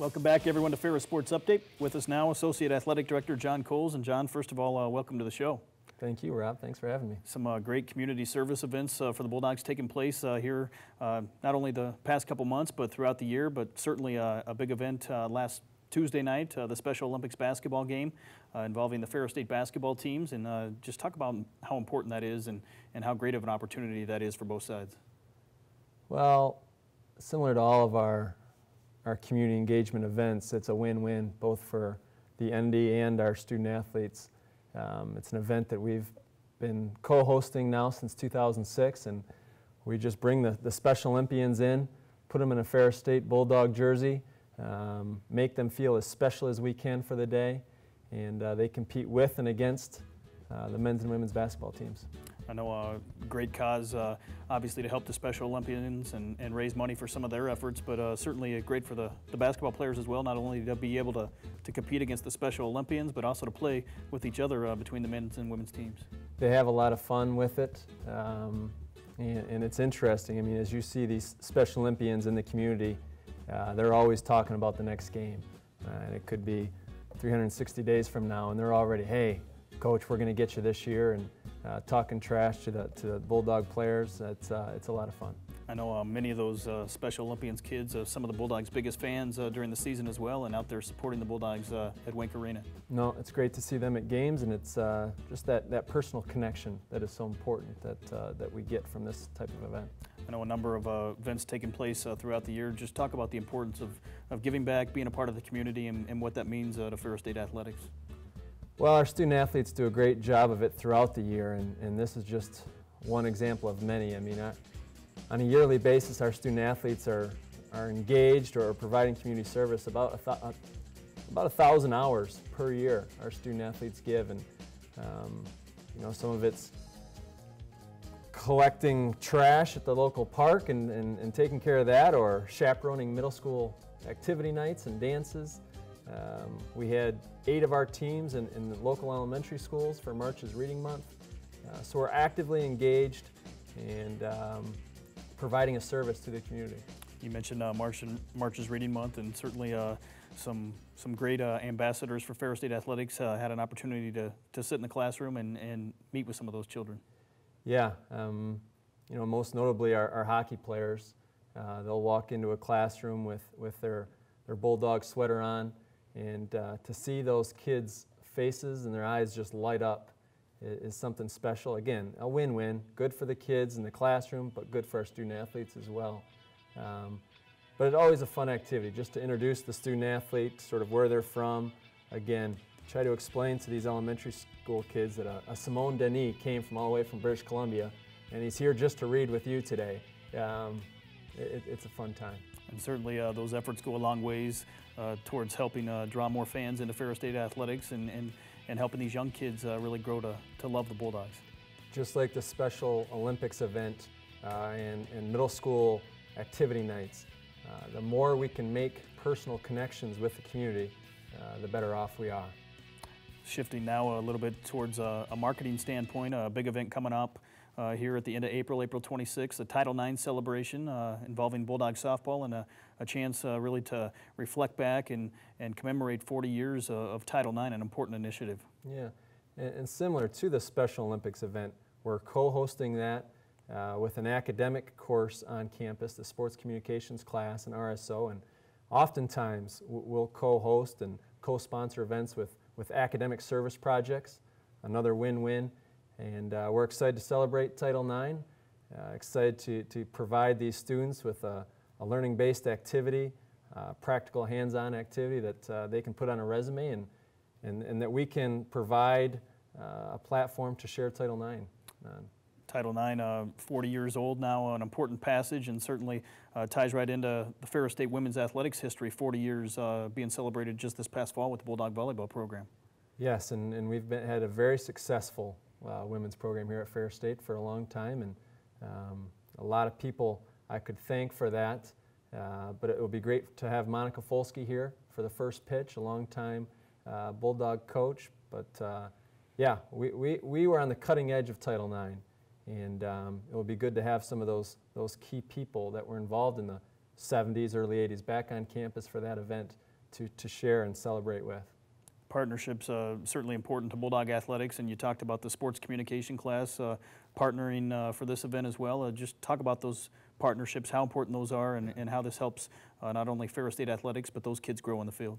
Welcome back, everyone, to Ferris Sports Update. With us now, Associate Athletic Director John Coles. And John, first of all, welcome to the show. Thank you, Rob. Thanks for having me. Some great community service events for the Bulldogs taking place here, not only the past couple months, but throughout the year, but certainly a big event last Tuesday night, the Special Olympics basketball game involving the Ferris State basketball teams, and just talk about how important that is and how great of an opportunity that is for both sides. Well, similar to all of our community engagement events, it's a win-win both for the ND and our student athletes. It's an event that we've been co-hosting now since 2006, and we just bring the Special Olympians in, put them in a Ferris State Bulldog jersey, make them feel as special as we can for the day, and they compete with and against the men's and women's basketball teams. I know a great cause, obviously, to help the Special Olympians and raise money for some of their efforts, but certainly great for the basketball players as well, not only to be able to compete against the Special Olympians, but also to play with each other between the men's and women's teams. They have a lot of fun with it, and it's interesting. I mean, as you see these Special Olympians in the community, they're always talking about the next game, and it could be 360 days from now, and they're already, hey, Coach, we're going to get you this year, and talking trash to the Bulldog players. It's a lot of fun. I know many of those Special Olympians kids, some of the Bulldogs' biggest fans during the season as well, and out there supporting the Bulldogs at Wink Arena. No, it's great to see them at games, and it's just that personal connection that is so important that we get from this type of event. I know a number of events taking place throughout the year. Just talk about the importance of giving back, being a part of the community, and what that means to Ferris State athletics. Well, our student athletes do a great job of it throughout the year, and this is just one example of many. I mean, on a yearly basis, our student athletes are engaged or providing community service about 1,000 hours per year. Our student athletes give, and you know, some of it's collecting trash at the local park and taking care of that, or chaperoning middle school activity nights and dances. We had 8 of our teams in the local elementary schools for March's Reading Month. So we're actively engaged and providing a service to the community. You mentioned March's Reading Month, and certainly some great ambassadors for Ferris State Athletics had an opportunity to sit in the classroom and meet with some of those children. Yeah, you know, most notably our hockey players. They'll walk into a classroom with their Bulldog sweater on, and to see those kids' faces and their eyes just light up is something special. Again, a win-win, good for the kids in the classroom, but good for our student athletes as well. But it's always a fun activity, just to introduce the student athlete, sort of where they're from. Again, try to explain to these elementary school kids that a Simone Denis came from all the way from British Columbia, and he's here just to read with you today. It's a fun time. And certainly those efforts go a long ways towards helping draw more fans into Ferris State athletics and helping these young kids really grow to love the Bulldogs. Just like the Special Olympics event and middle school activity nights, the more we can make personal connections with the community, the better off we are. Shifting now a little bit towards a marketing standpoint, a big event coming up here at the end of April 26th, the Title IX celebration involving Bulldog softball, and a chance really to reflect back and commemorate 40 years of Title IX, an important initiative. Yeah, and similar to the Special Olympics event, we're co-hosting that with an academic course on campus, the Sports Communications class and RSO, and oftentimes we'll co-host and co-sponsor events with academic service projects, another win-win. And we're excited to celebrate Title IX, excited to provide these students with a learning-based activity, practical hands-on activity that they can put on a resume, and that we can provide a platform to share Title IX. Title IX, 40 years old now, an important passage, and certainly ties right into the Ferris State women's athletics history, 40 years being celebrated just this past fall with the Bulldog volleyball program. Yes, and we've had a very successful women's program here at Ferris State for a long time, and a lot of people I could thank for that, but it would be great to have Monica Folsky here for the first pitch, a long-time Bulldog coach, but yeah, we were on the cutting edge of Title IX, and it would be good to have some of those key people that were involved in the 70s, early 80s back on campus for that event to share and celebrate with. Partnerships certainly important to Bulldog Athletics, and you talked about the sports communication class partnering for this event as well. Just talk about those partnerships, how important those are, and how this helps not only Ferris State Athletics, but those kids grow in the field.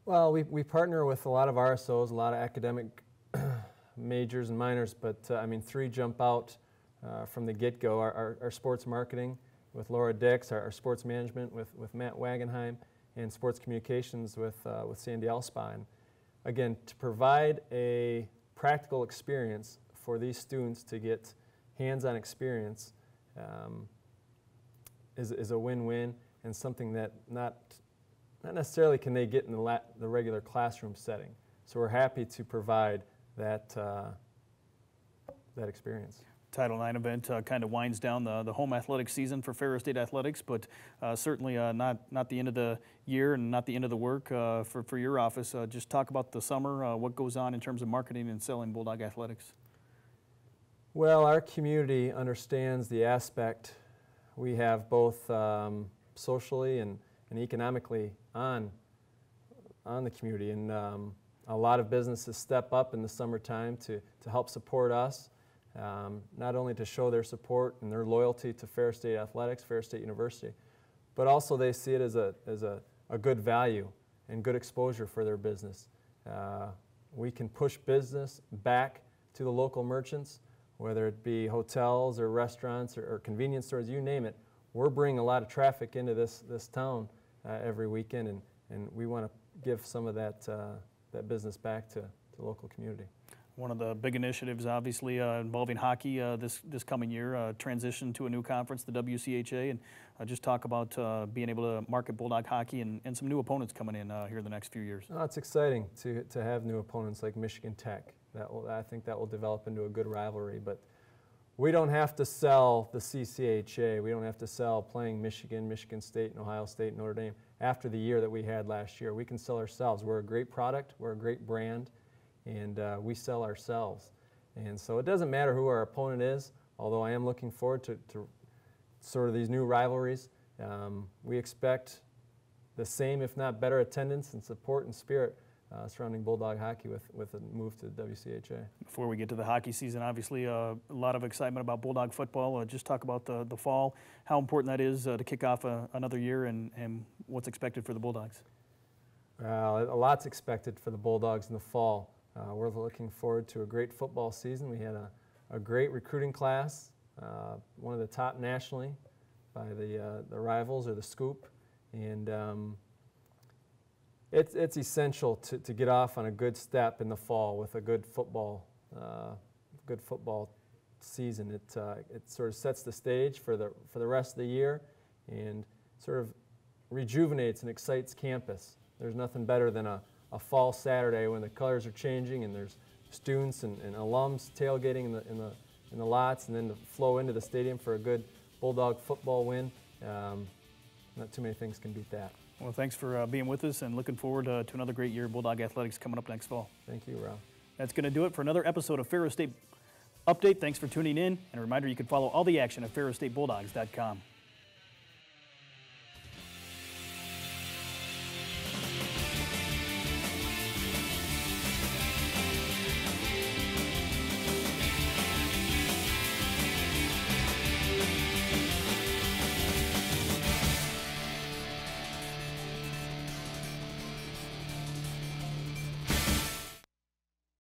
Well, we partner with a lot of RSOs, a lot of academic majors and minors, but I mean, three jump out from the get-go. Our sports marketing with Laura Dix, our sports management with Matt Wagenheim, and sports communications with Sandy Alspine. Again, to provide a practical experience for these students to get hands-on experience is a win-win, and something that not necessarily can they get in the regular classroom setting. So we're happy to provide that experience. Title IX event kind of winds down the home athletic season for Ferris State Athletics, but certainly not the end of the year and not the end of the work for your office. Just talk about the summer, what goes on in terms of marketing and selling Bulldog Athletics. Well, our community understands the aspect we have both socially and economically on the community, and a lot of businesses step up in the summertime to help support us. Not only to show their support and their loyalty to Ferris State Athletics, Ferris State University, but also they see it as a good value and good exposure for their business. We can push business back to the local merchants, whether it be hotels or restaurants or convenience stores, you name it. We're bringing a lot of traffic into this town every weekend, and we want to give some of that business back to the local community. One of the big initiatives, obviously, involving hockey this coming year, transition to a new conference, the WCHA, and just talk about being able to market Bulldog hockey and some new opponents coming in here in the next few years. Oh, it's exciting to have new opponents like Michigan Tech. I think that will develop into a good rivalry, but we don't have to sell the CCHA. We don't have to sell playing Michigan, Michigan State, and Ohio State, and Notre Dame after the year that we had last year. We can sell ourselves. We're a great product. We're a great brand. And we sell ourselves. And so it doesn't matter who our opponent is, although I am looking forward to sort of these new rivalries. We expect the same, if not better, attendance and support and spirit surrounding Bulldog hockey with a move to the WCHA. Before we get to the hockey season, obviously a lot of excitement about Bulldog football. Just talk about the fall, how important that is to kick off another year, and what's expected for the Bulldogs. Well, a lot's expected for the Bulldogs in the fall. We're looking forward to a great football season. We had a great recruiting class, one of the top nationally by the Rivals or the Scoop, and it's essential to get off on a good step in the fall with a good football season. It sort of sets the stage for the rest of the year and sort of rejuvenates and excites campus. There's nothing better than a fall Saturday when the colors are changing and there's students and alums tailgating in the lots, and then to flow into the stadium for a good Bulldog football win. Not too many things can beat that. Well, thanks for being with us, and looking forward to another great year of Bulldog Athletics coming up next fall. Thank you, Rob. That's going to do it for another episode of Ferris State Update. Thanks for tuning in, and a reminder you can follow all the action at ferrisstatebulldogs.com.